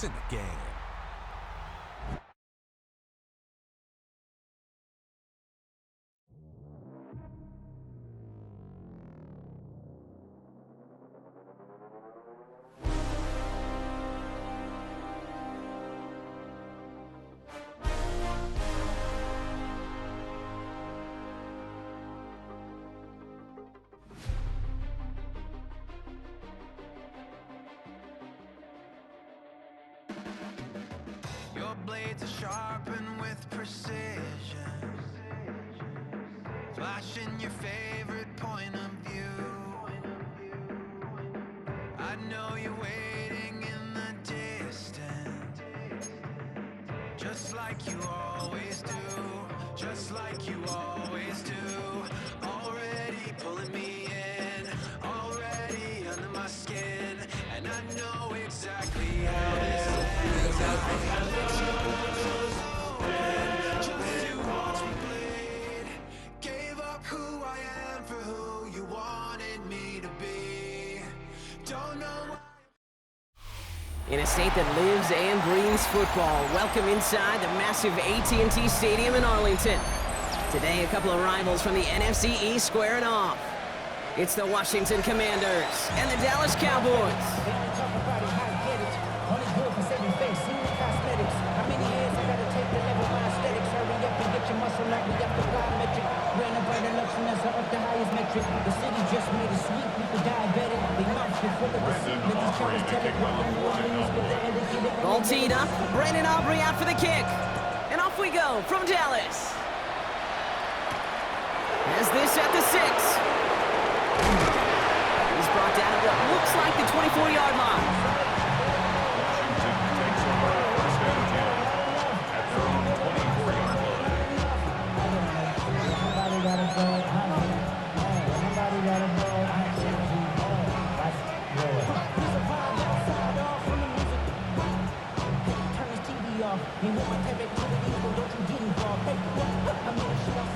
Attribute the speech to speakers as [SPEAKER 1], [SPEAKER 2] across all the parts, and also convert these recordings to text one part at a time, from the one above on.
[SPEAKER 1] in the game.
[SPEAKER 2] Your blades are sharpened with precision, flashing your favorite point of view. I know you're waiting in the distance, just like you always do, just like you always do. Already pulling me in, already under my skin, and I know exactly how this ends.
[SPEAKER 3] In a state that lives and breathes football, welcome inside the massive AT&T Stadium in Arlington. Today, a couple of rivals from the NFC East squaring off. It's the Washington Commanders and the Dallas Cowboys. Ball teed up, Brandon Aubrey out for the kick. And off we go from Dallas. Has this at the 6. He's brought down at what looks like the 24-yard line.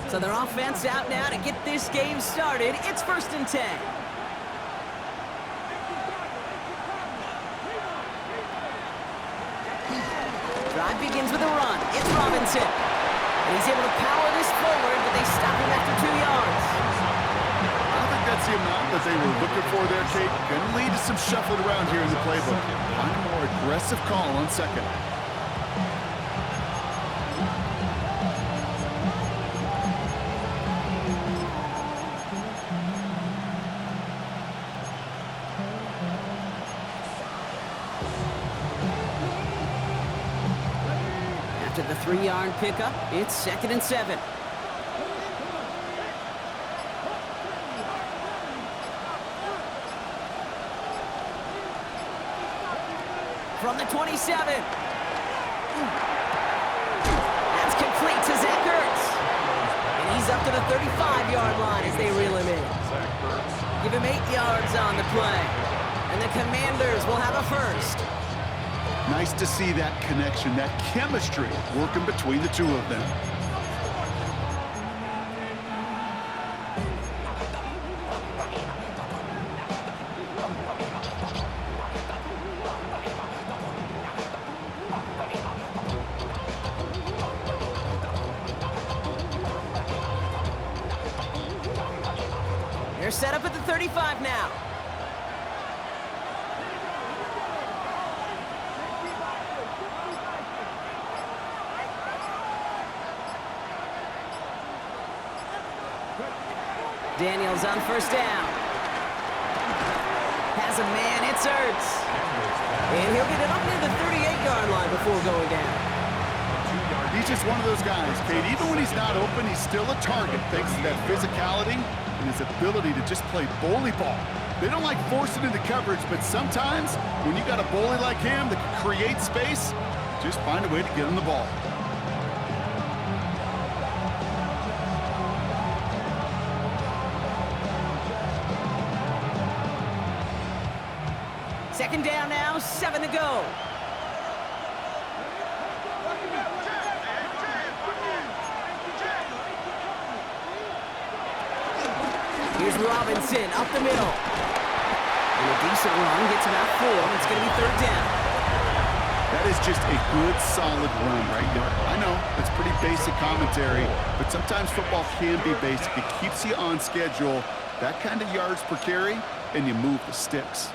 [SPEAKER 3] So their offense out now to get this game started. It's 1st and 10. Drive begins with a run. It's Robinson. And he's able to power this forward, but they stop him after 2 yards.
[SPEAKER 4] I don't think that's the amount that they were looking for there, Kate. Going to lead to some shuffling around here in the playbook. Find a more aggressive call on 2nd.
[SPEAKER 3] After the 3-yard pickup, it's 2nd and 7. From the 27. That's complete to Zach Ertz. And he's up to the 35-yard line as they reel him in. Give him 8 yards on the play. And the Commanders will have a first.
[SPEAKER 4] Nice to see that connection, that chemistry working between the two of them.
[SPEAKER 3] They're set up at the 35 now. Daniels on 1st down. Has a man, it's Ertz. And he'll get it up near the 38-yard line before going down.
[SPEAKER 4] He's just one of those guys, Kate. Even when he's not open, he's still a target thanks to that physicality and his ability to just play bully ball. They don't like forcing into coverage, but sometimes when you got a bully like him that can create space, just find a way to get him the ball.
[SPEAKER 3] Second down now, 7 to go. Here's Robinson up the middle. And a decent run gets about 4. It's going to be 3rd down.
[SPEAKER 4] That is just a good, solid run right there. I know, it's pretty basic commentary, but sometimes football can be basic. It keeps you on schedule, that kind of yards per carry, and you move the sticks.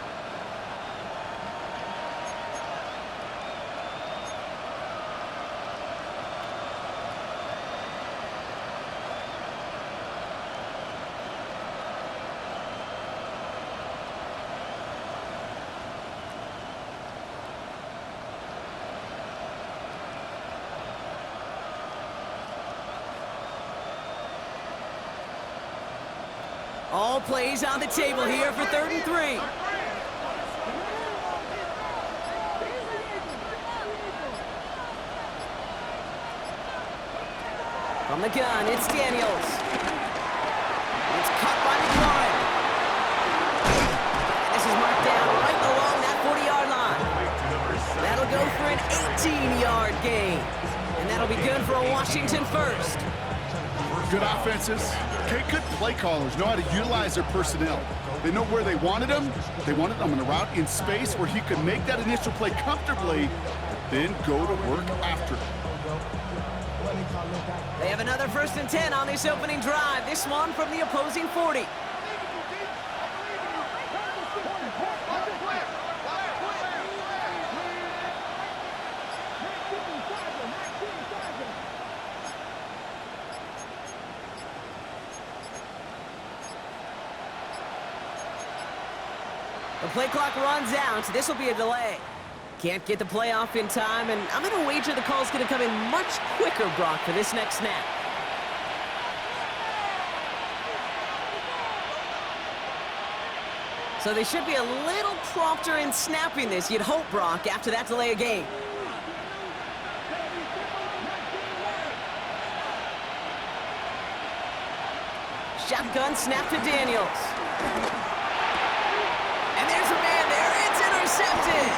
[SPEAKER 3] All plays on the table here for 3rd and 3. From the gun, it's Daniels. It's caught by McLaurin. This is marked down right along that 40-yard line. That'll go for an 18-yard gain. And that'll be good for a Washington first.
[SPEAKER 4] Good offenses. Okay, good play callers know how to utilize their personnel. They know where they wanted him. They wanted him on a route in space where he could make that initial play comfortably, but then go to work after.
[SPEAKER 3] They have another 1st and 10 on this opening drive. This one from the opposing 40. The play clock runs out, so this will be a delay. Can't get the play off in time, and I'm going to wager the call's going to come in much quicker, Brock, for this next snap. So they should be a little prompter in snapping this, you'd hope, Brock, after that delay of game. Shotgun snap to Daniels. And there's a man there. It's intercepted.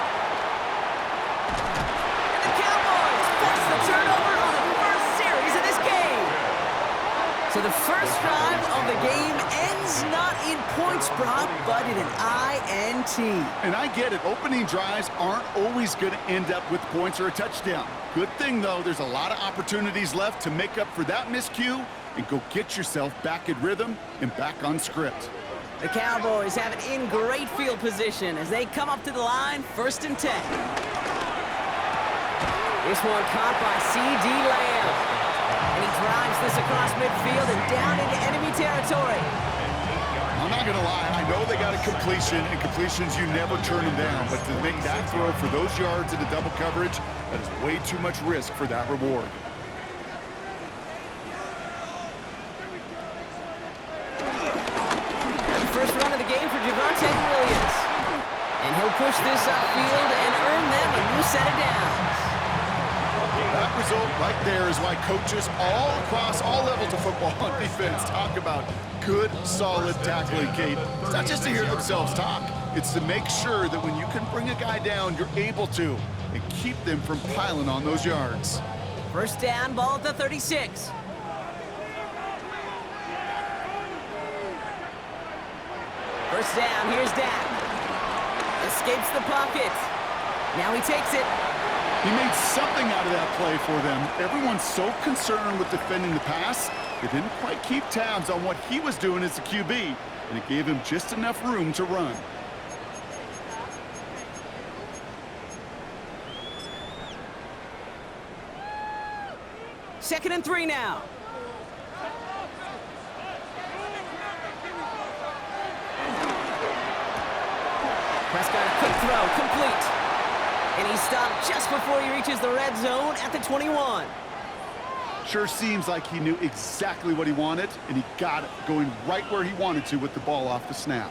[SPEAKER 3] And the Cowboys force the turnover on the first series of this game. So the first drive of the game ends not in points, Brock, but in an INT.
[SPEAKER 4] And I get it. Opening drives aren't always going to end up with points or a touchdown. Good thing, though, there's a lot of opportunities left to make up for that miscue and go get yourself back in rhythm and back on script.
[SPEAKER 3] The Cowboys have it in great field position as they come up to the line, 1st and 10. This one caught by C.D. Lamb. And he drives this across midfield and down into enemy territory.
[SPEAKER 4] I'm not going to lie, I know they got a completion, and completions you never turn them down, but to make that throw for those yards into double coverage, that is way too much risk for that reward.
[SPEAKER 3] First run of the game for Javonte Williams. And he'll push this upfield and earn them a new set of downs.
[SPEAKER 4] That result right there is why coaches all across all levels of football on defense talk about good, solid tackling, Kate. It's not just to hear themselves talk. It's to make sure that when you can bring a guy down, you're able to, and keep them from piling on those yards.
[SPEAKER 3] First down, ball at the 36. First down, here's Dak. Escapes the pocket. Now he takes it.
[SPEAKER 4] He made something out of that play for them. Everyone's so concerned with defending the pass, they didn't quite keep tabs on what he was doing as a QB, and it gave him just enough room to run.
[SPEAKER 3] Second and 3 now. Prescott, a quick throw, complete. And he stopped just before he reaches the red zone at the 21.
[SPEAKER 4] Sure seems like he knew exactly what he wanted, and he got it, going right where he wanted to with the ball off the snap.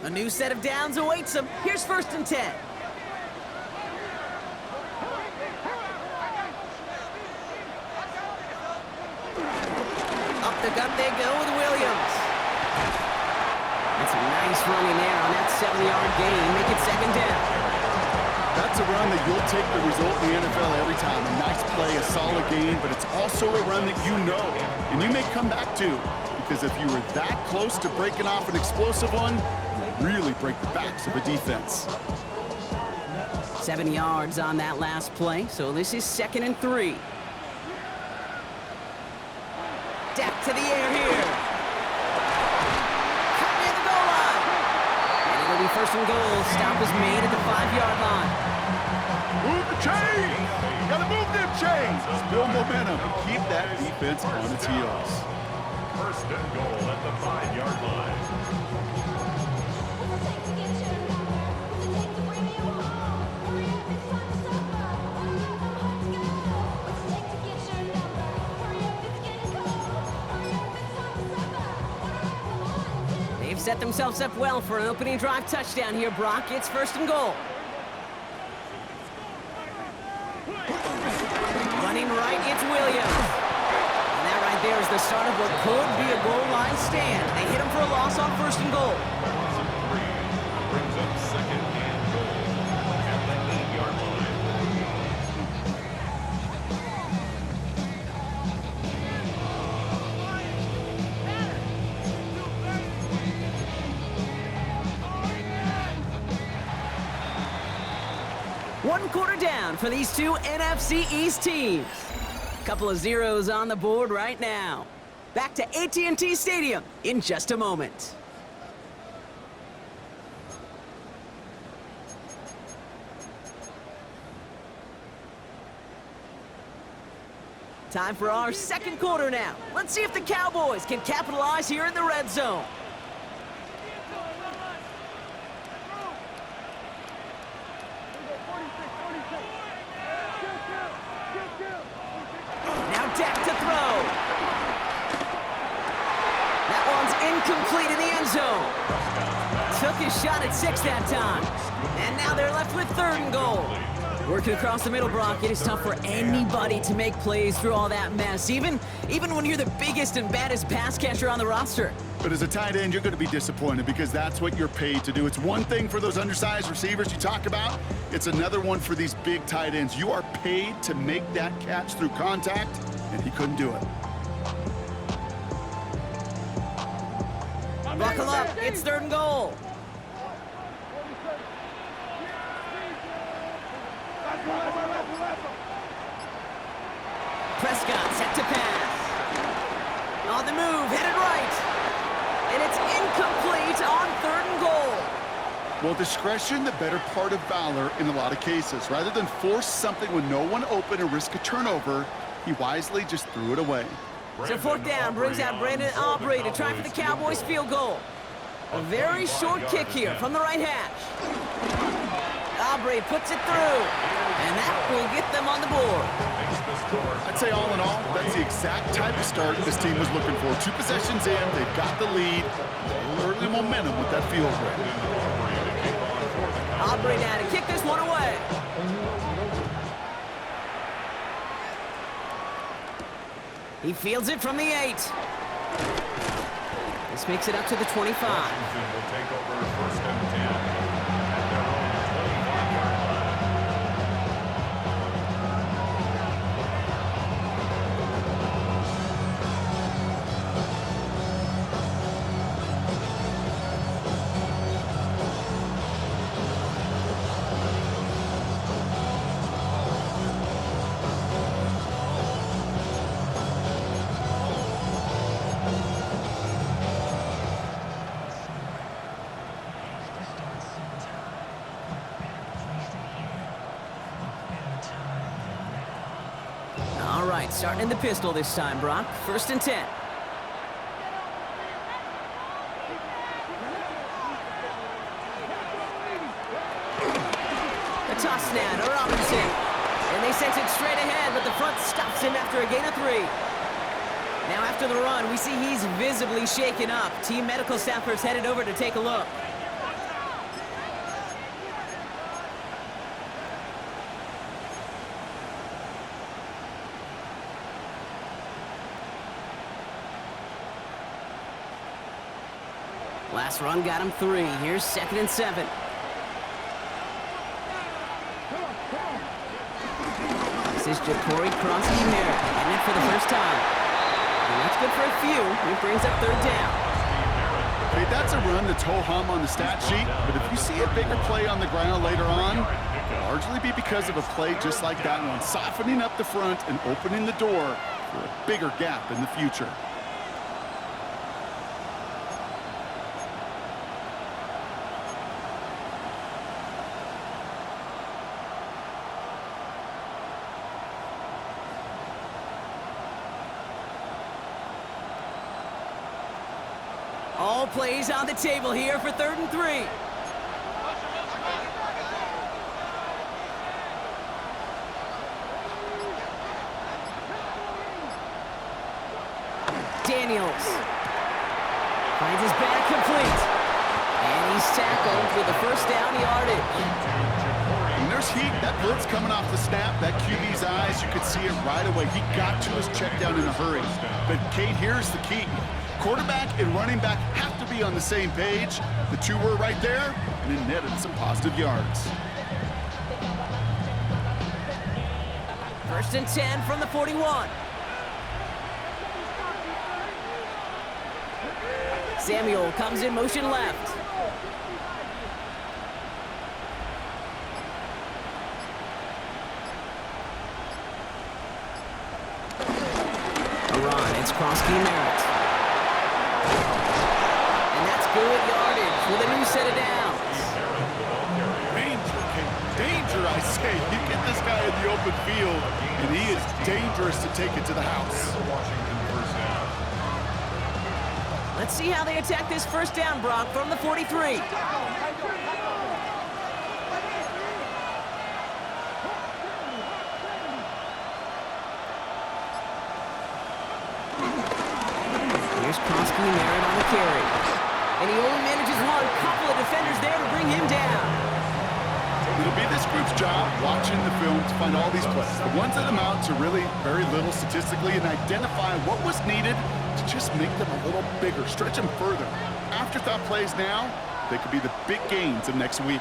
[SPEAKER 3] A new set of downs awaits him. Here's 1st and 10. Up the gut they go with Williams. That's a nice running there on that 7-yard gain. Make it 2nd down.
[SPEAKER 4] That's a run that you'll take the result in the NFL every time. A nice play, a solid game, but it's also a run that you know and you may come back to, because if you were that close to breaking off an explosive one, you really break the backs of a defense.
[SPEAKER 3] 7 yards on that last play, so this is 2nd and 3. Dak to the air here. Cut near the goal line. And it'll be 1st and goal. Stop is made at the 5-yard line.
[SPEAKER 4] Move the chains! Gotta move them chains! Build momentum and keep that defense on its heels.
[SPEAKER 1] 1st and goal at the 5-yard line.
[SPEAKER 3] They've set themselves up well for an opening drive touchdown here, Brock. It's 1st and goal. Running right, it's Williams. And that right there is the start of what could be a goal line stand. They hit him for a loss on 1st and goal.
[SPEAKER 1] Brings up 2nd and goal at the 8-yard line.
[SPEAKER 3] One quarter down for these two NFC East teams. Couple of zeros on the board right now. Back to AT&T Stadium in just a moment. Time for our 2nd quarter now. Let's see if the Cowboys can capitalize here in the red zone. Now Dak to throw. That one's incomplete in the end zone. Took his shot at 6 that time. And now they're left with 3rd and goal. Working across the middle, Brock, it is tough for anybody to make plays through all that mess, even when you're the biggest and baddest pass catcher on the roster.
[SPEAKER 4] But as a tight end, you're going to be disappointed because that's what you're paid to do. It's one thing for those undersized receivers you talk about. It's another one for these big tight ends. You are paid to make that catch through contact, and he couldn't do it.
[SPEAKER 3] Buckle up, it's 3rd and goal. Prescott set to pass. On the move, headed right. And it's incomplete on 3rd and goal.
[SPEAKER 4] Well, discretion, the better part of valor in a lot of cases. Rather than force something with no one open and risk a turnover, he wisely just threw it away.
[SPEAKER 3] So 4th down brings out Brandon Aubrey to try for the Cowboys field goal. A very short kick here from the right hash. Aubrey puts it through, and that will get them on the board.
[SPEAKER 4] I'd say all in all, that's the exact type of start this team was looking for. 2 possessions in, they've got the lead. Early momentum with that field goal.
[SPEAKER 3] Aubrey now to kick this one away. He fields it from the 8. This makes it up to the 25.
[SPEAKER 1] Washington will take over 1st and 10 at their own 25-yard line.
[SPEAKER 3] All right, starting in the pistol this time, Brock. 1st and 10. A toss now to Robinson. And they sent it straight ahead, but the front stops him after a gain of 3. Now after the run, we see he's visibly shaken up. Team medical staffers headed over to take a look. Last run got him 3. Here's 2nd and 7. is Ja'Cory Krosky-Merritt, getting it for the first time. And that's good for a few. It brings up third down.
[SPEAKER 4] Hey, that's a run that's ho-hum on the stat sheet, but if you see a bigger play on the ground later on, it'll largely be because of a play just like that one, softening up the front and opening the door for a bigger gap in the future.
[SPEAKER 3] All plays on the table here for 3rd and 3. Daniels finds his back complete. And he's tackled with the first down yardage.
[SPEAKER 4] When there's heat, that blitz coming off the snap, that QB's eyes, you could see it right away. He got to his check down in a hurry. But Kate, here's the key. Quarterback and running back have to be on the same page. The two were right there, and it netted some positive yards.
[SPEAKER 3] 1st and 10 from the 41. Samuel comes in motion left. A run, it's Krosky-Merritt. And that's good yardage with a new set of downs.
[SPEAKER 4] Danger, Kate. Danger, I say. You get this guy in the open field, and he is dangerous to take it to the house.
[SPEAKER 1] Washington first down.
[SPEAKER 3] Let's see how they attack this first down, Brock, from the 43. Here's Krosky-Merritt on the carry. And he only manages one. Couple of defenders there to bring him down.
[SPEAKER 4] It'll be this group's job watching the film to find all these plays. The ones that amount to really very little statistically and identify what was needed to just make them a little bigger, stretch them further. Afterthought plays now, they could be the big gains of next week.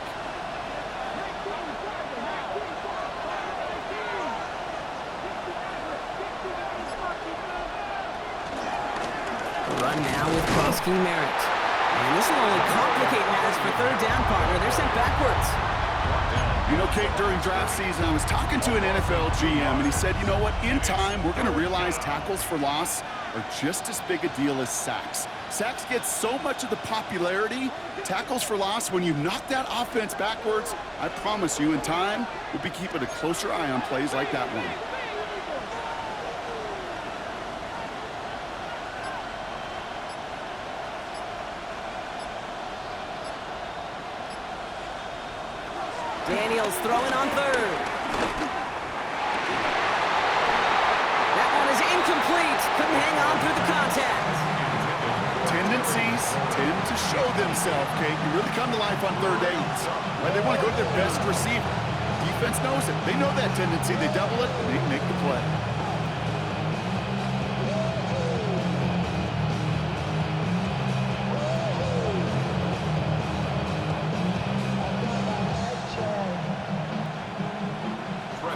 [SPEAKER 3] Run now with Krosky-Merritt. And this will only complicate matters for third down, partner. They're sent backwards.
[SPEAKER 4] You know, Kate, during draft season, I was talking to an NFL GM, and he said, you know what, in time, we're going to realize tackles for loss are just as big a deal as sacks. Sacks get so much of the popularity. Tackles for loss, when you knock that offense backwards, I promise you, in time, we'll be keeping a closer eye on plays like that one.
[SPEAKER 3] Daniels throwing on third. That one is incomplete. Couldn't hang on through the contact.
[SPEAKER 4] Tendencies tend to show themselves, Kate. You really come to life on third downs. Right? They want to go to their best receiver. Defense knows it. They know that tendency. They double it, and they make the play.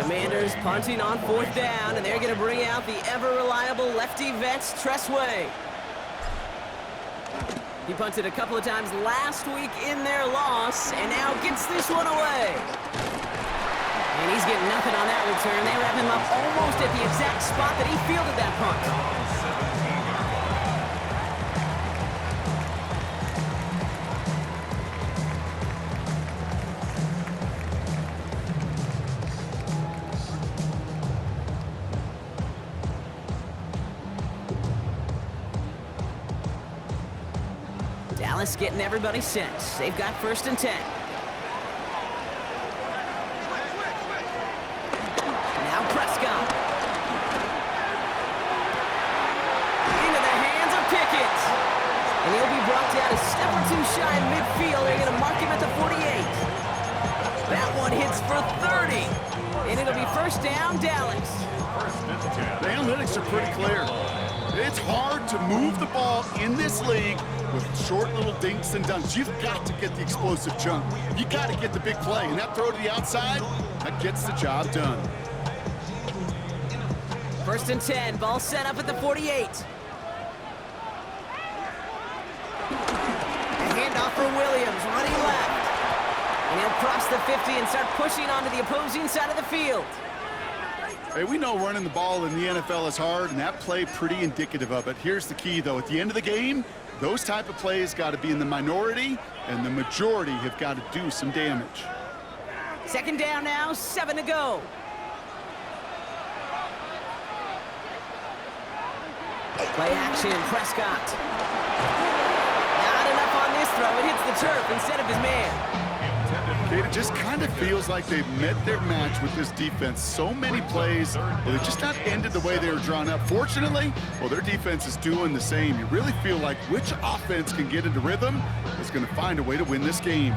[SPEAKER 3] Commanders punting on 4th down, and they're going to bring out the ever-reliable lefty vets, Tressway. He punted a couple of times last week in their loss, and now gets this one away. And he's getting nothing on that return. They wrap him up almost at the exact spot that he fielded that punt. Dallas getting everybody set. They've got 1st and 10. Now Prescott. Into the hands of Pickett. And he'll be brought down a step or two shy in midfield. They're going to mark him at the 48. That one hits for 30. And it'll be 1st down, Dallas.
[SPEAKER 4] The analytics are pretty clear. It's hard to move the ball in this league with short little dinks and dunks. You've got to get the explosive jump. You got to get the big play. And that throw to the outside, that gets the job done.
[SPEAKER 3] First and 10, ball set up at the 48. A handoff for Williams, running left. And he'll cross the 50 and start pushing onto the opposing side of the field.
[SPEAKER 4] Hey, we know running the ball in the NFL is hard, and that play pretty indicative of it. Here's the key, though. At the end of the game, those type of plays got to be in the minority, and the majority have got to do some damage.
[SPEAKER 3] Second down now, 7 to go. Play action, Prescott. Not enough on this throw. It hits the turf instead of his man.
[SPEAKER 4] It just kind of feels like they've met their match with this defense. So many plays, well, they've just not ended the way they were drawn up. Fortunately, well, their defense is doing the same. You really feel like which offense can get into rhythm is going to find a way to win this game.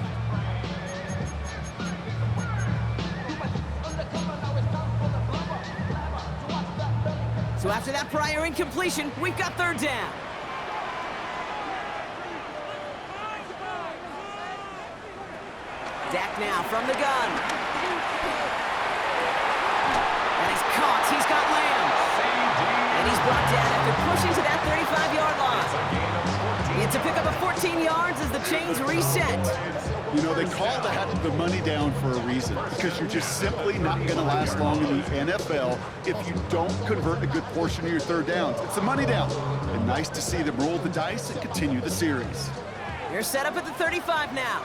[SPEAKER 3] So after that prior incompletion, we've got third down. Dak now from the gun. And he's caught. He's got Lamb. And he's brought down after pushing to that 35-yard line. It's a pick up of 14 yards as the chains reset.
[SPEAKER 4] You know, they call the money down for a reason, because you're just simply not going to last long in the NFL if you don't convert a good portion of your third downs. It's the money down. And nice to see them roll the dice and continue the series.
[SPEAKER 3] You're set up at the 35 now.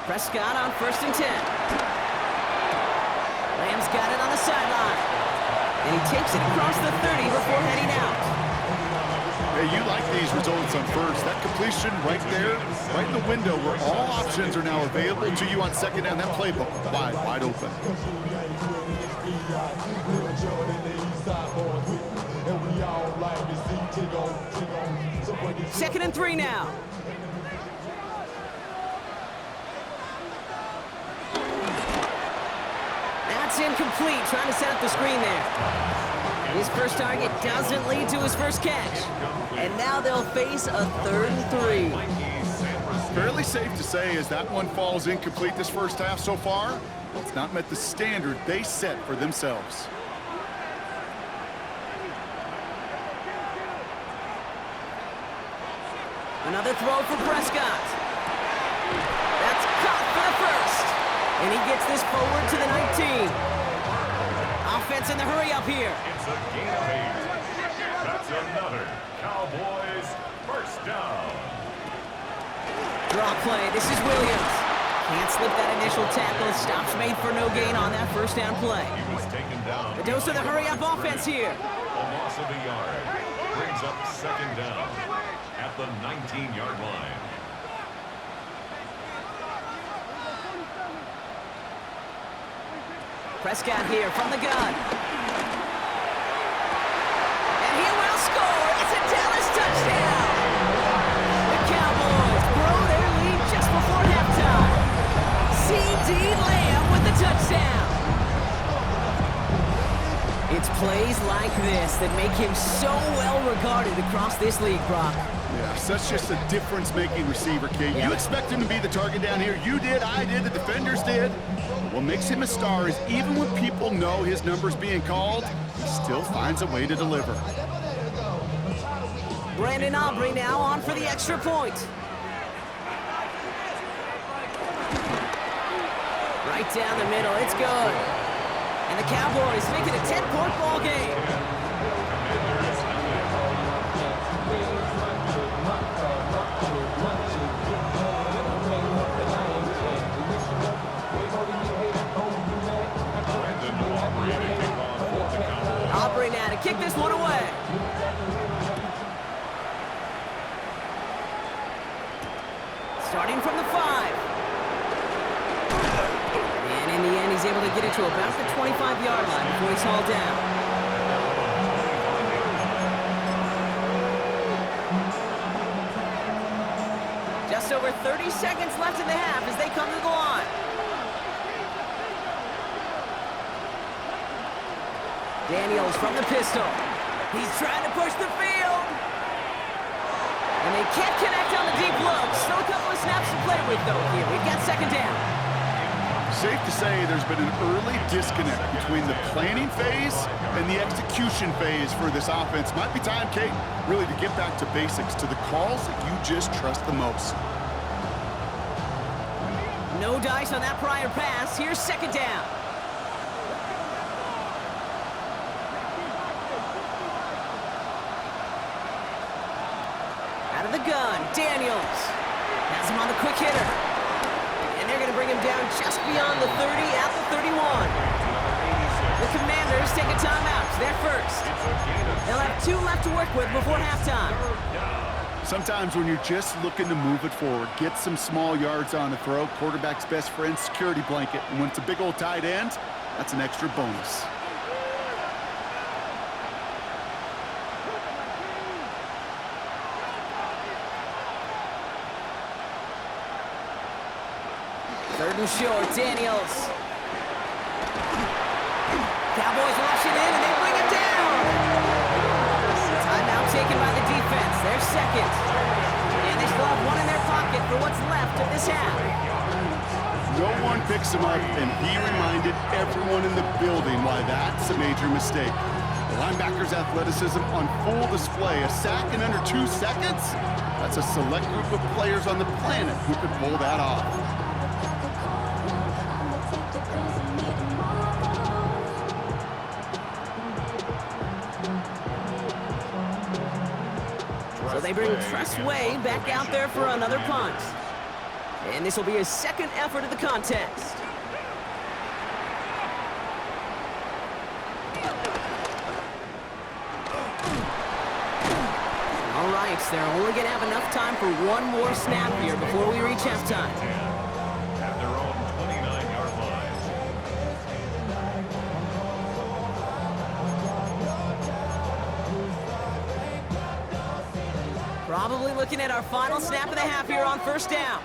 [SPEAKER 3] Prescott on first and 10. Lamb's got it on the sideline. And he takes it across the 30 before heading out.
[SPEAKER 4] Hey, you like these results on first. That completion right there, right in the window where all options are now available to you on second down. That playbook wide open.
[SPEAKER 3] Second and 3 now. That's incomplete, trying to set up the screen there. His first target doesn't lead to his first catch. And now they'll face a 3rd and 3.
[SPEAKER 4] Fairly safe to say as that one falls incomplete this first half so far, it's not met the standard they set for themselves.
[SPEAKER 3] Another throw for Prescott. That's caught for the first. And he gets this forward to the 19. Offense in the hurry up here.
[SPEAKER 1] It's a gain of 8. That's another Cowboys first down.
[SPEAKER 3] Draw play. This is Williams. Can't slip that initial tackle. Stops made for no gain on that first down play.
[SPEAKER 1] He was taken down.
[SPEAKER 3] The dose of the hurry up offense here.
[SPEAKER 1] A loss of a yard. Brings up second down at the 19-yard line.
[SPEAKER 3] Prescott here from the gun. And he will score. It's a Dallas touchdown. The Cowboys grow their lead just before halftime. C.D. Lamb with the touchdown. It's plays like this that make him so well regarded across this league, Brock.
[SPEAKER 4] Yeah, such just a difference-making receiver, Kate.
[SPEAKER 3] Yeah.
[SPEAKER 4] You expect him to be the target down here. You did, I did, the defenders did. What makes him a star is even when people know his number's being called, he still finds a way to deliver.
[SPEAKER 3] Brandon Aubrey now on for the extra point. Right down the middle, it's good. And the Cowboys make it a 10-point ball game. Aubrey now to kick this one away. Starting from the 5. And in the end, he's able to get it to about the 25-yard line before he's hauled down. Just over 30 seconds left in the half as they come to the line. Daniels from the pistol. He's trying to push the field. And they can't connect on the deep look. Still a couple of snaps to play with, though, here. We've got second down.
[SPEAKER 4] Safe to say there's been an early disconnect between the planning phase and the execution phase for this offense. Might be time, Kate, really to get back to basics, to the calls that you just trust the most.
[SPEAKER 3] No dice on that prior pass. Here's second down. Out of the gun, Daniels. Has him on the quick hitter. And they're going to bring him down just beyond the 30 at the 31. The Commanders take a timeout. They're first. They'll have 2 left to work with before halftime.
[SPEAKER 4] Sometimes when you're just looking to move it forward, get some small yards on the throw, quarterback's best friend, security blanket. And when it's a big old tight end, that's an extra bonus.
[SPEAKER 3] Third and short, Daniels. Cowboys rush it in, and they bring it down. Timeout taken by the defense. They're second. And they still have 1 in their pocket for what's left of this half.
[SPEAKER 4] No one picks him up, and he reminded everyone in the building why that's a major mistake. The linebacker's athleticism on full display. A sack in under 2 seconds? That's a select group of players on the planet who could pull that off.
[SPEAKER 3] So they bring Tressway back out there for another punt. And this will be his second effort of the contest. All right, they're only going to have enough time for 1 more snap here before we reach halftime.
[SPEAKER 1] At their own 29-yard line.
[SPEAKER 3] Probably looking at our final snap of the half here on first down.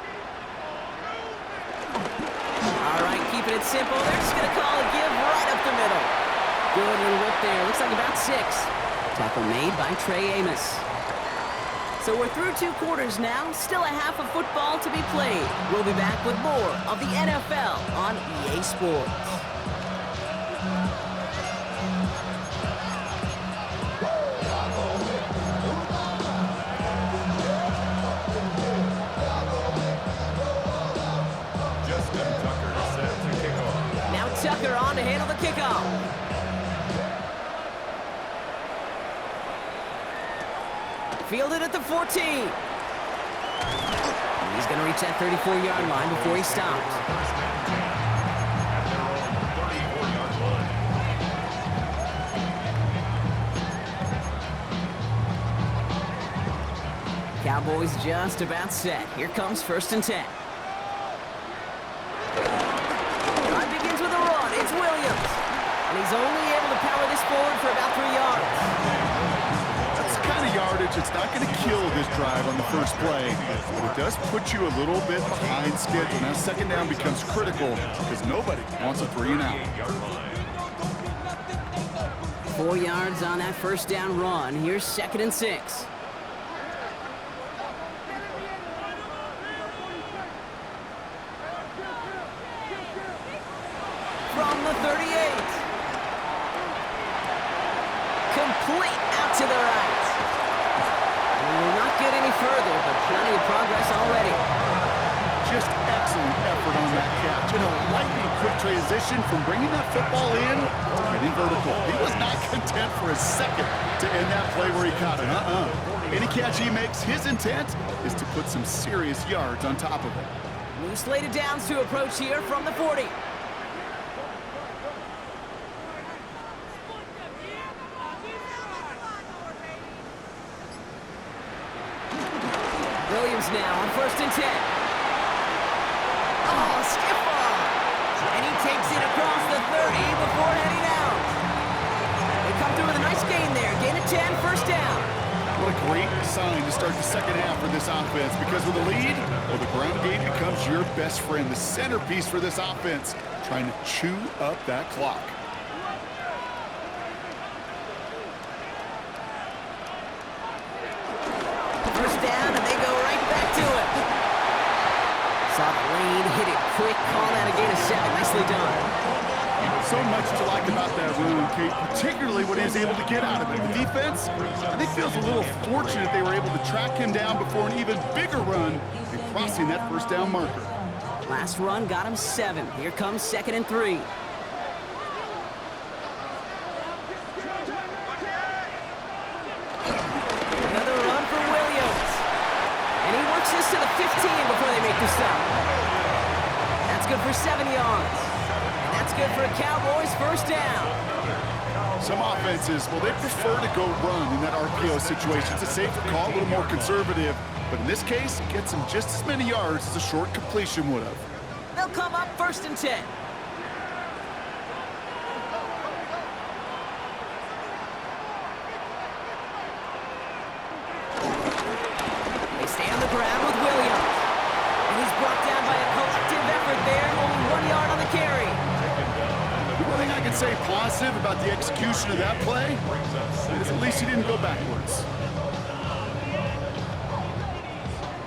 [SPEAKER 3] All right, keeping it simple. They're just going to call a give right up the middle. Good little whip there. Looks like about 6. Tackle made by Trey Amos. So we're through 2 quarters now. Still a half of football to be played. We'll be back with more of the NFL on EA Sports. Tucker on to handle the kickoff. Fielded at the 14. He's going to reach that 34-yard line before he stops. Cowboys just about set. Here comes 1st and 10. It's Williams, and he's only able to power this forward for about 3 yards.
[SPEAKER 4] That's the kind of yardage that's not going to kill this drive on the first play, but it does put you a little bit behind schedule. Now second down becomes critical because nobody wants a 3 and out.
[SPEAKER 3] 4 yards on that first down run. Here's 2nd and 6. From the 38. Complete out to the right. We will not get any further, but plenty of progress already.
[SPEAKER 4] Just excellent effort on that catch. And a lightning quick transition from bringing that football in to getting vertical. He was not content for a second to end that play where he caught it. Any catch he makes, his intent is to put some serious yards on top of it.
[SPEAKER 3] New slated downs to approach here from the 40. Williams now on 1st and 10. Oh, skip ball. And he takes it across the 30 before heading out. They come through with a nice gain there. Gain of 10, 1st down.
[SPEAKER 4] What a great sign to start the second half for this offense, because with a lead, well, the ground game becomes your best friend, the centerpiece for this offense, trying to chew up that clock.
[SPEAKER 3] First down, and they go right back to quick call out, a gain of 7. Nicely done.
[SPEAKER 4] So much to like about that run, Kate, particularly what he was able to get out of it. The defense, I think, feels a little fortunate they were able to track him down before an even bigger run and crossing that first down marker.
[SPEAKER 3] Last run got him 7. Here comes 2nd and 3. Another run for Williams. And he works this to the 15 before they make the stop. That's good for 7 yards. And that's good for a Cowboys first down.
[SPEAKER 4] Some offenses, well, they prefer to go run in that RPO situation. It's a safer call, a little more conservative. But in this case, it gets him just as many yards as a short completion would have.
[SPEAKER 3] They'll come up 1st and 10. They stay on the ground with Williams. And he's brought down by a collective effort there, only 1 yard on the carry.
[SPEAKER 4] The one thing I can say positive about the execution of that play is at least he didn't go backwards.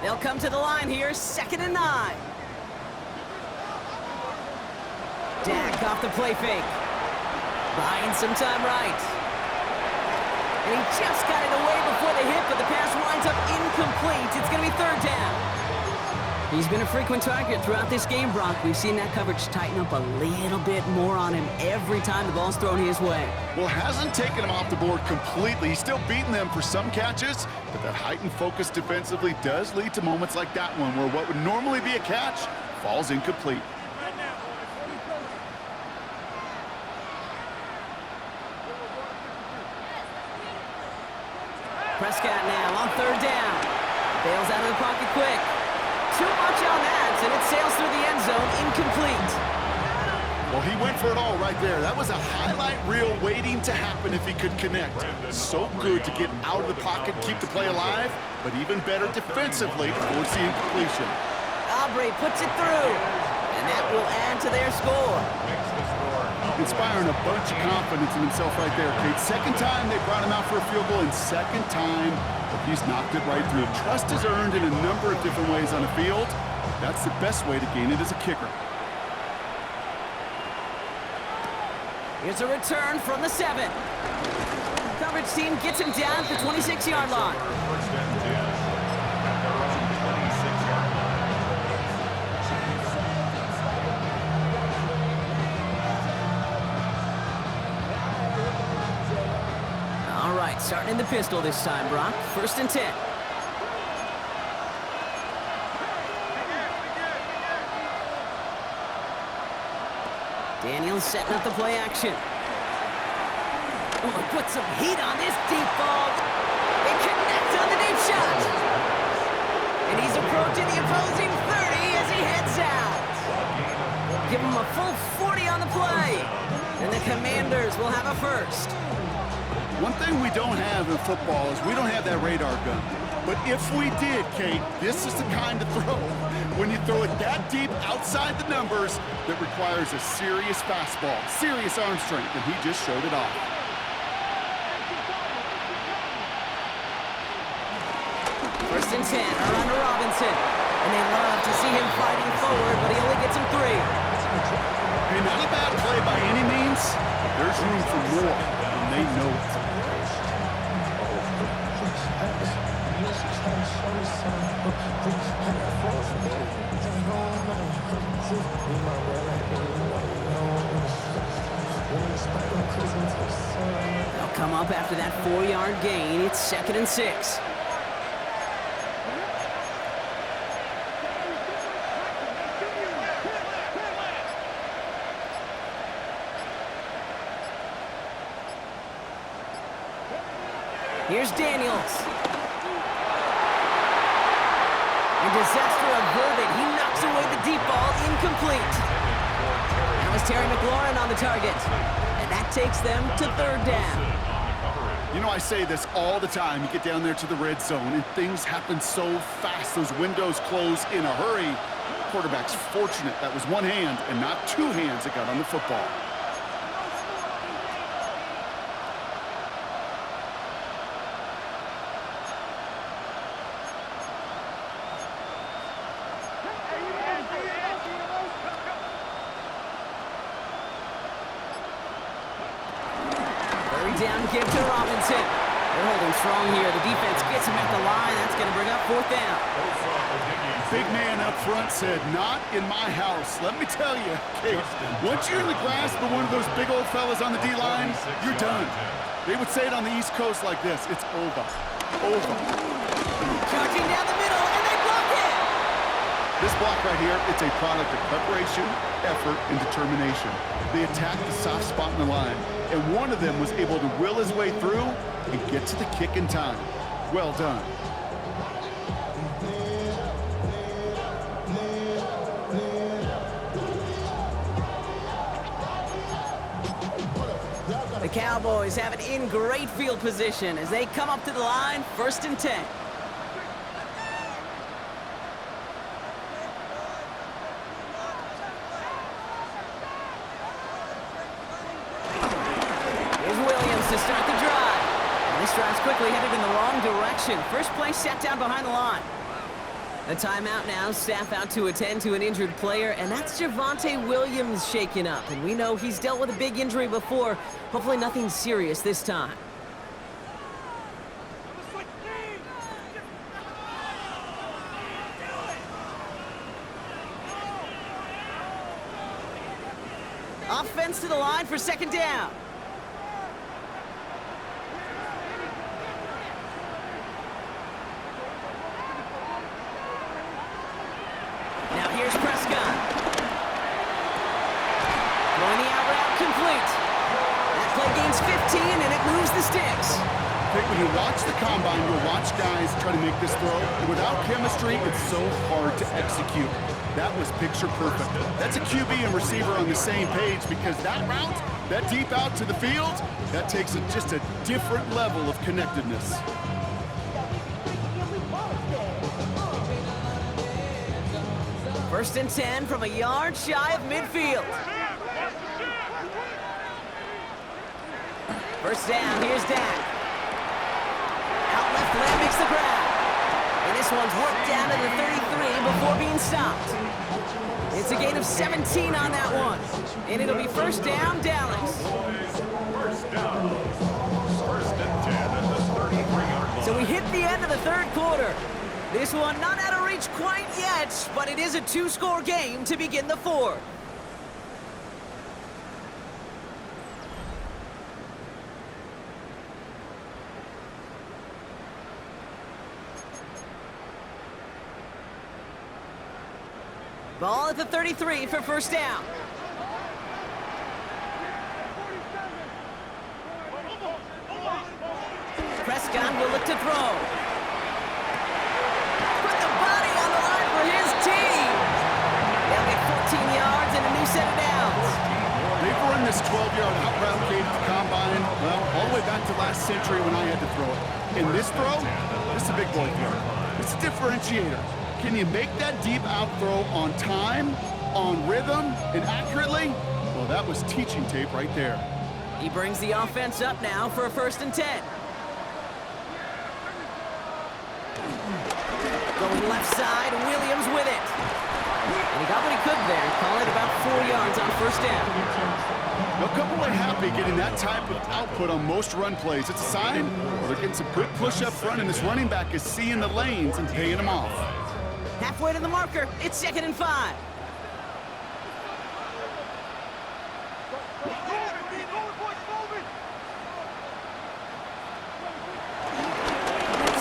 [SPEAKER 3] They'll come to the line here, 2nd and 9. Dak off the play fake. Buying some time right. And he just got it away before the hit, but the pass winds up incomplete. It's going to be 3rd down. He's been a frequent target throughout this game, Brock. We've seen that coverage tighten up a little bit more on him every time the ball's thrown his way.
[SPEAKER 4] Well, hasn't taken him off the board completely. He's still beating them for some catches, but that heightened focus defensively does lead to moments like that one where what would normally be a catch falls incomplete.
[SPEAKER 3] Prescott now on 3rd down. Bails out of the pocket quick. Too much on that, and it sails through the end zone, incomplete.
[SPEAKER 4] Well, he went for it all right there. That was a highlight reel waiting to happen if he could connect. So good to get out of the pocket, keep the play alive, but even better defensively to force the incompletion.
[SPEAKER 3] Aubrey puts it through, and that will add to their score.
[SPEAKER 4] Inspiring a bunch of confidence in himself right there, Kate. 2nd time they brought him out for a field goal, and 2nd time he's knocked it right through. Trust is earned in a number of different ways on the field. That's the best way to gain it as a kicker.
[SPEAKER 3] Here's a return from the 7. Coverage team gets him down at the 26-yard line.
[SPEAKER 1] 1st and 10 at their own 26-yard line.
[SPEAKER 3] All right, starting in the pistol this time, Brock. 1st and 10. Daniels setting up the play action. Oh, put some heat on this deep ball. It connects on the deep shot. And he's approaching the opposing 30 as he heads out. Give him a full 40 on the play. And the Commanders will have a first.
[SPEAKER 4] One thing we don't have in football is we don't have that radar gun. But if we did, Kate, this is the kind of throw when you throw it that deep outside the numbers that requires a serious fastball, serious arm strength, and he just showed it off.
[SPEAKER 3] First and 10, around to Robinson. And they love to see him fighting forward, but he only gets him 3.
[SPEAKER 4] Hey, not a bad play by any means, but there's room for more, and they know it.
[SPEAKER 3] They'll come up after that 4-yard gain. It's 2nd and 6. Here's Daniels. And disaster averted. He knocks away the deep ball, incomplete. That was Terry McLaurin on the target. And that takes them to 3rd down.
[SPEAKER 4] You know, I say this all the time. You get down there to the red zone, and things happen so fast. Those windows close in a hurry. The quarterback's fortunate that was one hand and not 2 hands that got on the football.
[SPEAKER 3] down give to Robinson. They're holding strong here. The defense gets him at the line. That's going to bring up fourth down.
[SPEAKER 4] Big man up front said, not in my house. Let me tell you, Kate, once you're in the grasp of one of those big old fellas on the D-line, you're done. They would say it on the East Coast like this, it's over. Over.
[SPEAKER 3] Charging down the middle, and they block it!
[SPEAKER 4] This block right here, it's a product of preparation, effort, and determination. They attacked the soft spot in the line, and one of them was able to will his way through and get to the kick in time. Well done.
[SPEAKER 3] The Cowboys have it in great field position as they come up to the line, 1st and 10. Here's Williams to start the drive. And this drive's quickly headed in the wrong direction. First play set down behind the line. A timeout now, staff out to attend to an injured player, and that's Javonte Williams shaken up. And we know he's dealt with a big injury before. Hopefully nothing serious this time. Offense to the line for 2nd down. Now here's Prescott. Throwing the out route complete. That play gains 15 and it moves the sticks.
[SPEAKER 4] Hey, when you watch the combine, you'll watch guys try to make this throw. And without chemistry, it's so hard to execute. That was picture perfect. That's a QB and receiver on the same page because that route, that deep out to the field, that takes just a different level of connectedness.
[SPEAKER 3] First and 10 from a yard shy of midfield. First down, here's Dak. Out left leg makes the grab. And this one's worked down to the 33 before being stopped. It's a gain of 17 on that one. And it'll be first down, Dallas.
[SPEAKER 1] First down. 1st and 10 at the 33-yard line.
[SPEAKER 3] So we hit the end of the 3rd quarter. This one not out of reach quite yet, but it is a 2-score game to begin the 4th. Ball at the 33 for first down. Prescott will look to throw. Put the body on the line for his team. They'll get 14 yards and a new set of downs.
[SPEAKER 4] They've run this 12-yard out route gate at the combine, well, all the way back to last century when I had to throw it. In this throw, this is a big boy throw. It's a differentiator. Can you make that deep out throw on time, on rhythm, and accurately? Well, that was teaching tape right there.
[SPEAKER 3] He brings the offense up now for a 1st and 10. Going left side, Williams with it. And he got what he could there, call it about 4 yards on first down.
[SPEAKER 4] A couple are happy getting that type of output on most run plays. It's a sign they're getting some good push up front, and this running back is seeing the lanes and paying them off.
[SPEAKER 3] Halfway to the marker, it's 2nd and 5.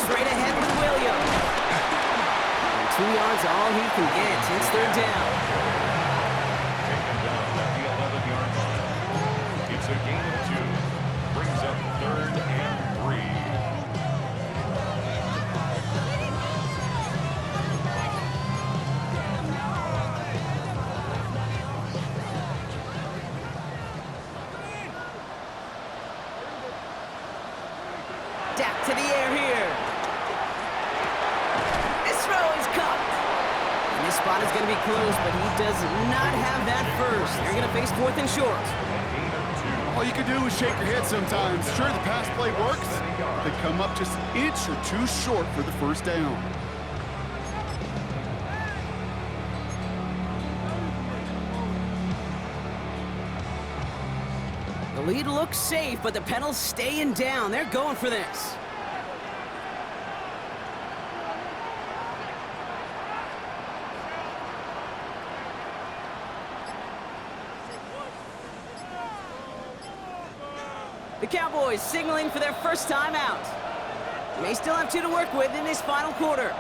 [SPEAKER 3] Straight ahead with Williams. And 2 yards all he can get. It's 3rd down.
[SPEAKER 1] Taken down at the 11-yard line. It's a gain of 2. Brings up 3rd and 3.
[SPEAKER 3] Dak to the air here. This throw is caught. And this spot is going to be close, but he does not have that first. They're going to face 4th and short.
[SPEAKER 4] All you can do is shake your head sometimes. Sure, the pass play works. They come up just an inch or 2 short for the first down.
[SPEAKER 3] The lead looks safe, but the pedal's staying down. They're going for this. The Cowboys signaling for their first time out. May still have 2 to work with in this final quarter.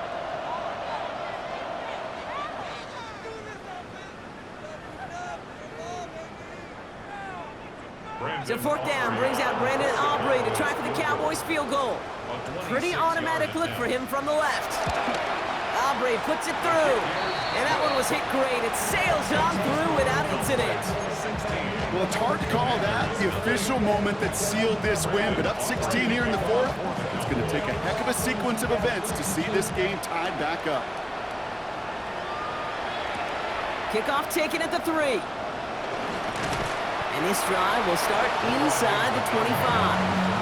[SPEAKER 3] So fourth down brings out Brandon Aubrey to try for the Cowboys field goal. Pretty automatic look for him from the left. Aubrey puts it through. And that one was hit great. It sails on through without incident.
[SPEAKER 4] Well, it's hard to call that the official moment that sealed this win, but up 16 here in the fourth, it's going to take a heck of a sequence of events to see this game tied back up.
[SPEAKER 3] Kickoff taken at the 3. And this drive will start inside the 25.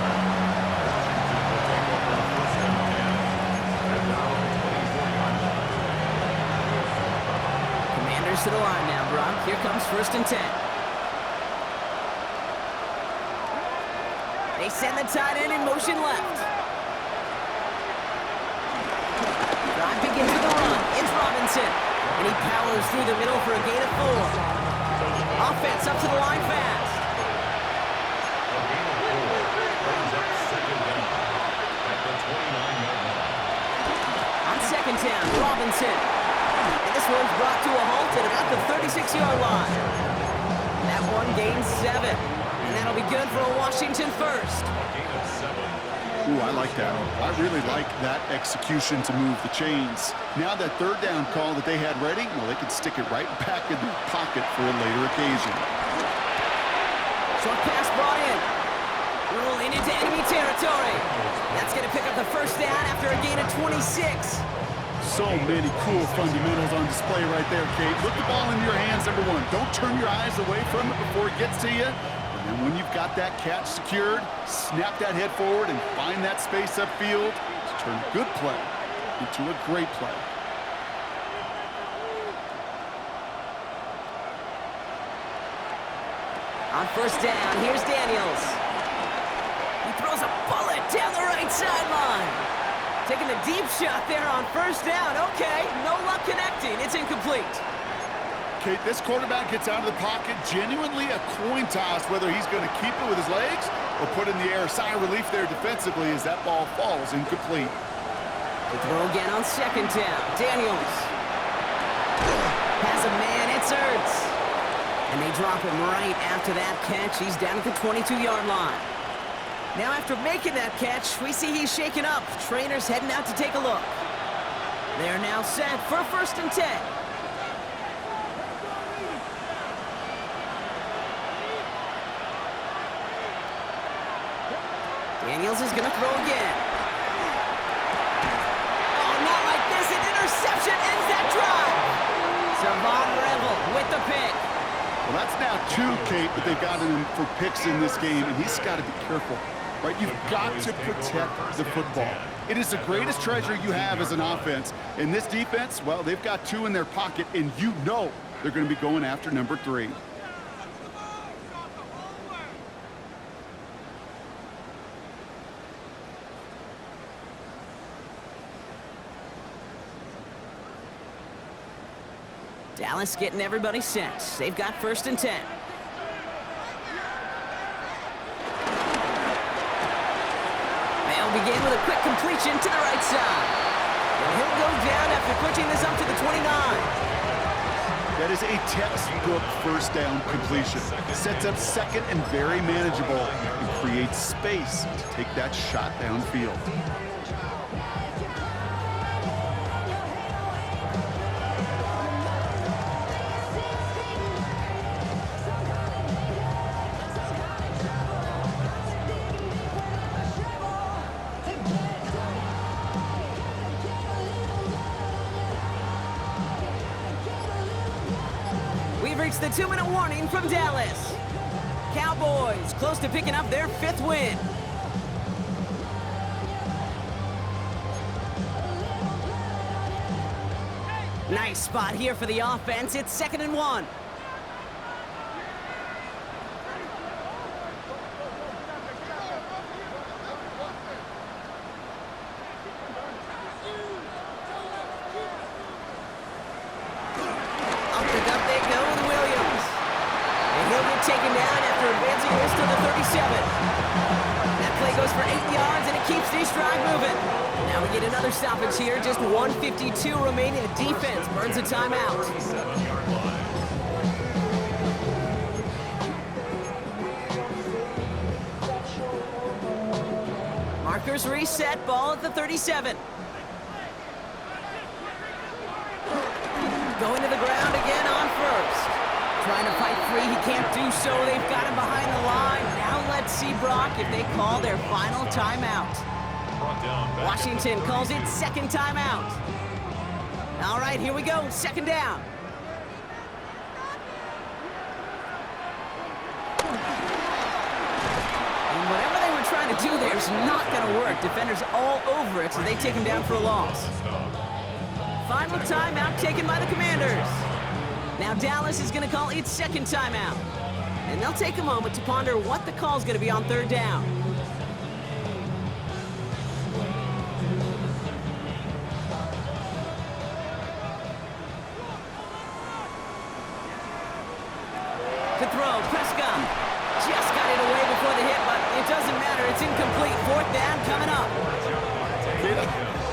[SPEAKER 3] To the line now, Brock. Here comes 1st and 10. They send the tight end in motion left. Drive begins with a run. It's Robinson. And he powers through the middle for a gain of 4. Offense up to the line fast. On 2nd down, Robinson. And this one's brought to a halt at about the 36-yard line. That one gains 7. And that'll be good for a Washington first.
[SPEAKER 4] Ooh, I like that. I really like that execution to move the chains. Now that 3rd down call that they had ready, well, they can stick it right back in their pocket for a later occasion.
[SPEAKER 3] Short pass brought in. Rolling into enemy territory. That's going to pick up the 1st down after a gain of 26.
[SPEAKER 4] So many cool fundamentals on display right there, Kate. Put the ball in your hands, number 1. Don't turn your eyes away from it before it gets to you. And then when you've got that catch secured, snap that head forward and find that space upfield to turn a good play into a great play.
[SPEAKER 3] On 1st down, here's Daniels. He throws a bullet down the right sideline. Taking a deep shot there on 1st down. Okay, no luck connecting. It's incomplete.
[SPEAKER 4] Kate, this quarterback gets out of the pocket, genuinely a coin toss whether he's going to keep it with his legs or put in the air. Sigh of relief there defensively as that ball falls incomplete.
[SPEAKER 3] The throw again on 2nd down. Daniels has a man. It's Ertz. And they drop him right after that catch. He's down at the 22-yard line. Now after making that catch, we see he's shaken up. Trainers heading out to take a look. They're now set for 1st and 10. Daniels is going to throw again. Oh, not like this. An interception ends that drive. Savon Revel with the pick.
[SPEAKER 4] Well, that's now 2, Kate, but they've got him for picks in this game, and he's got to be careful. Right? You've got to protect the football. It is the greatest treasure you have as an offense. In this defense, well, they've got 2 in their pocket, and you know they're going to be going after number 3.
[SPEAKER 3] Dallas getting everybody set. They've got 1st and 10. Begin with a quick completion to the right side. And he'll go down after pushing this up to the 29.
[SPEAKER 4] That is a textbook 1st down completion. Sets up 2nd and very manageable and creates space to take that shot downfield.
[SPEAKER 3] Reached the 2-minute warning from Dallas. Cowboys close to picking up their 5th win. Nice spot here for the offense. It's 2nd and 1. get taken down after advancing this to the 37. That play goes for 8 yards, and it keeps this drive moving. Now we get another stoppage here. Just 1:52 remaining. The defense burns a timeout.
[SPEAKER 1] 7-yard line.
[SPEAKER 3] Markers reset, ball at the 37. Going to the ground again on first. Trying to fight free, he can't do so. They've got him behind the line. Now let's see, Brock, if they call their final timeout.
[SPEAKER 1] Brought down back
[SPEAKER 3] Washington calls it second timeout. All right, here we go, second down. And whatever they were trying to do there is not going to work. Defenders all over it, so they take him down for a loss. Final timeout taken by the Commanders. Now Dallas is going to call its second timeout. And they'll take a moment to ponder what the call is going to be on third down. To throw, Prescott just got it away before the hit, but it doesn't matter. It's incomplete. Fourth down coming up.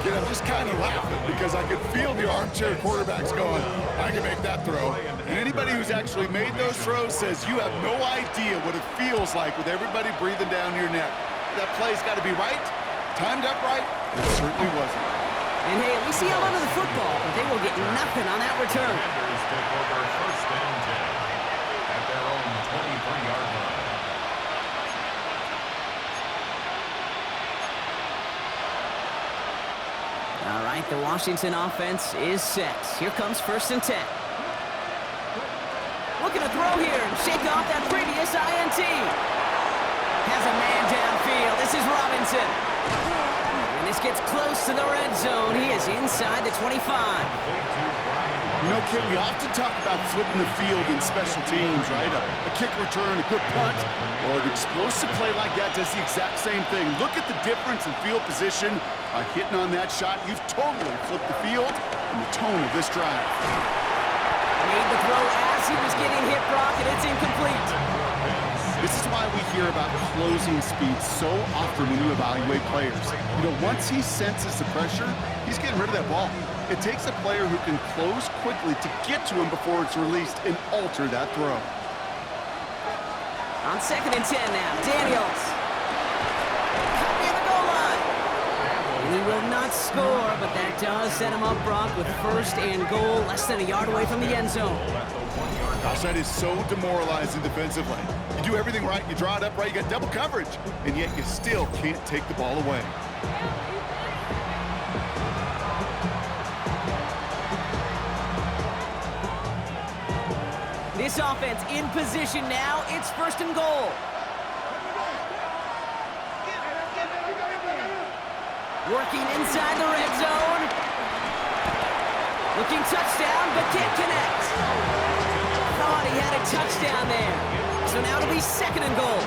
[SPEAKER 4] Kid, I'm just kind of laughing because I could feel the armchair quarterbacks going, I can make that throw. And anybody who's actually made those throws says you have no idea what it feels like with everybody breathing down your neck. That play's got to be right, timed up right. It certainly wasn't.
[SPEAKER 3] And hey, at least he held onto the football, but they will get nothing on that return.
[SPEAKER 1] Commanders take over first and 10 at their own 23-yard line.
[SPEAKER 3] All right, the Washington offense is set. Here comes first and 10. Looking to throw here and shake off that previous INT. Has a man downfield. This is Robinson. And this gets close to the red zone. He is inside the 25.
[SPEAKER 4] You know, kid, we often talk about flipping the field in special teams, right? A kick return, a good punt, or an explosive play like that does the exact same thing. Look at the difference in field position. By hitting on that shot, you've totally flipped the field and the tone of this drive.
[SPEAKER 3] Made the throw as he was getting hit, Brock, and it's incomplete.
[SPEAKER 4] This is why we hear about closing speed so often when you evaluate players. You know, once he senses the pressure, he's getting rid of that ball. It takes a player who can close quickly to get to him before it's released and alter that throw.
[SPEAKER 3] On second and 10 now, Daniels. Copy of the goal line. And he will not score, but that does set him up, Brock, with first and goal, less than a yard away from the end zone.
[SPEAKER 4] Gosh, that is so demoralizing defensively. You do everything right, you draw it up right, you got double coverage, and yet you still can't take the ball away.
[SPEAKER 3] This offense in position now. It's first and goal. Working inside the red zone. Looking touchdown, but can't connect. Thought he had a touchdown there. So now it'll be second and goal.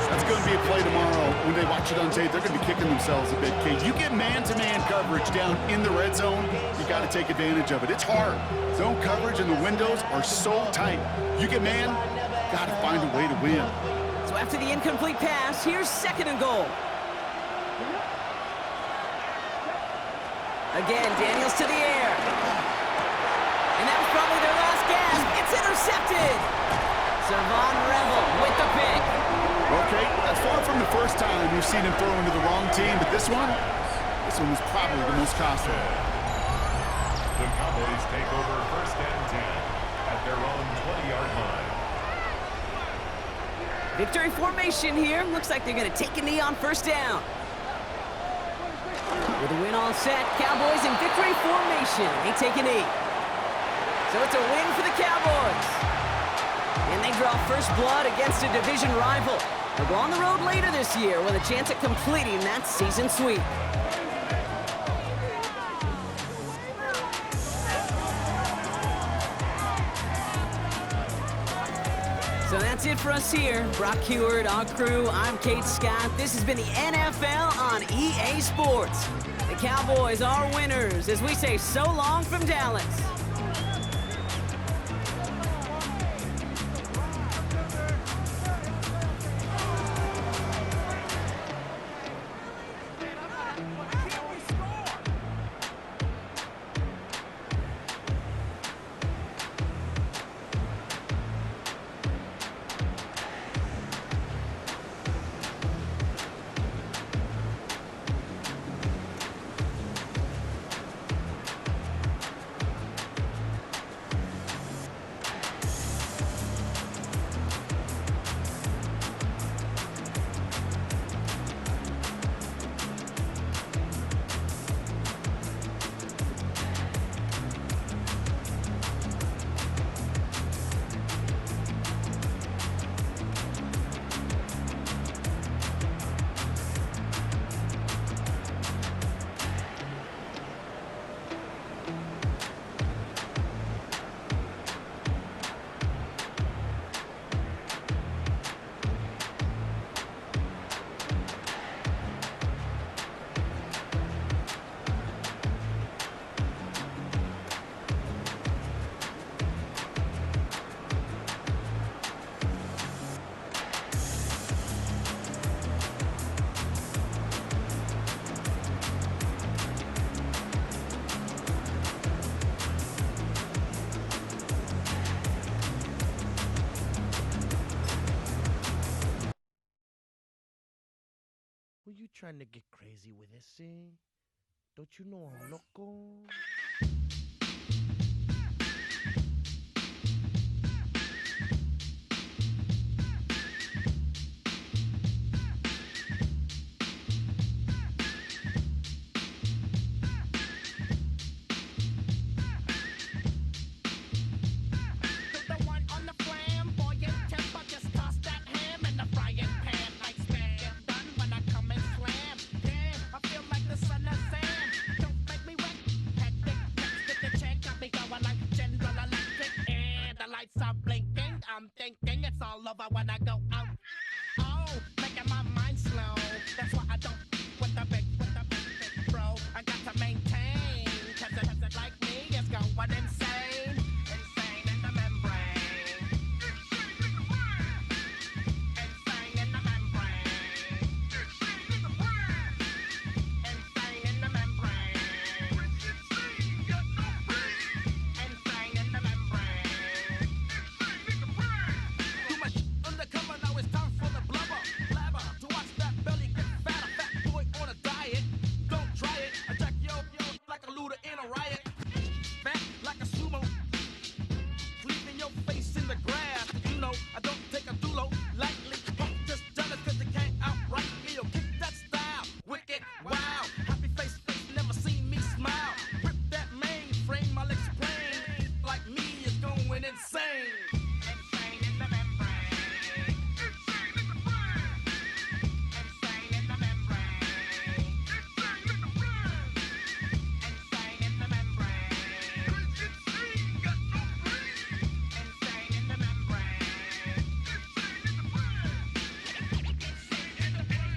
[SPEAKER 4] That's going to be a play tomorrow. When they watch it on tape, they're going to be kicking themselves a bit, Kate. You get man-to-man coverage down in the red zone, you got to take advantage of it. It's hard. Zone coverage and the windows are so tight. You get man, got to find a way to win.
[SPEAKER 3] So after the incomplete pass, here's second and goal. Again, Daniels to the air. And that was probably their last gasp. It's intercepted. Savon Revel with the pick.
[SPEAKER 4] Okay, that's far from the first time you've seen him throw into the wrong team, but this one was probably the most costly.
[SPEAKER 1] The Cowboys take over first and 10 at their own 20-yard line.
[SPEAKER 3] Victory formation here. Looks like they're going to take a knee on first down. With the win all set, Cowboys in victory formation. They take a knee. So it's a win for the Cowboys. And they draw first blood against a division rival. They'll go on the road later this year with a chance at completing that season sweep. So that's it for us here. Brock Huard, our crew, I'm Kate Scott. This has been the NFL on EA Sports. The Cowboys are winners as we say so long from Dallas.
[SPEAKER 5] Were you trying to get crazy with this, eh? Don't you know I'm loco?
[SPEAKER 6] I'm thinking it's all over when I go out. Oh, making my mind slow. That's why I don't with the big bro. I got to maintain, cause it like me is going insane. Insane in the membrane. Insane in the membrane. Insane in the membrane. Insane in the membrane. Too much undercover, now it's time for the blubber. Blabber, to watch that belly get fatter. Fat boy on a diet, don't try it. I jack yo like a looter in a riot. Fat like a sumo, leaving your face in the grass. You know, I don't take a dulo lightly. Just done it cause they can't outright me. Yo, kick that style, wicked, wow. Happy face, never seen me smile. Rip that mainframe, I'll explain. Like me is going insane. Insane in the membrane. Insane in the brain. Insane in the membrane. Insane in the brain. Insane in the membrane. Insane, got no brain. Insane in the membrane. Insane in the brain. Insane in the brain.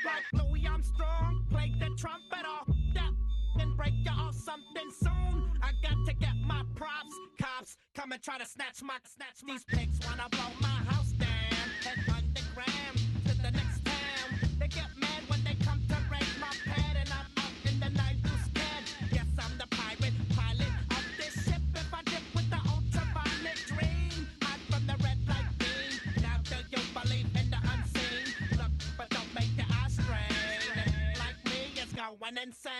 [SPEAKER 6] Like Louis Armstrong, play the trumpet off that, then break you off something soon. I got to get my props. Cops come and try to snatch these pigs wanna blow my house down. Head underground to the next town. They get mad when they come to raid my pad, and I'm out in the night too scared. Yes, I'm the pirate pilot of this ship. If I dip with the ultraviolet dream, hide from the red light beam. Now do you believe in the unseen? Look, but don't make your eyes strain. Like me, it's going insane.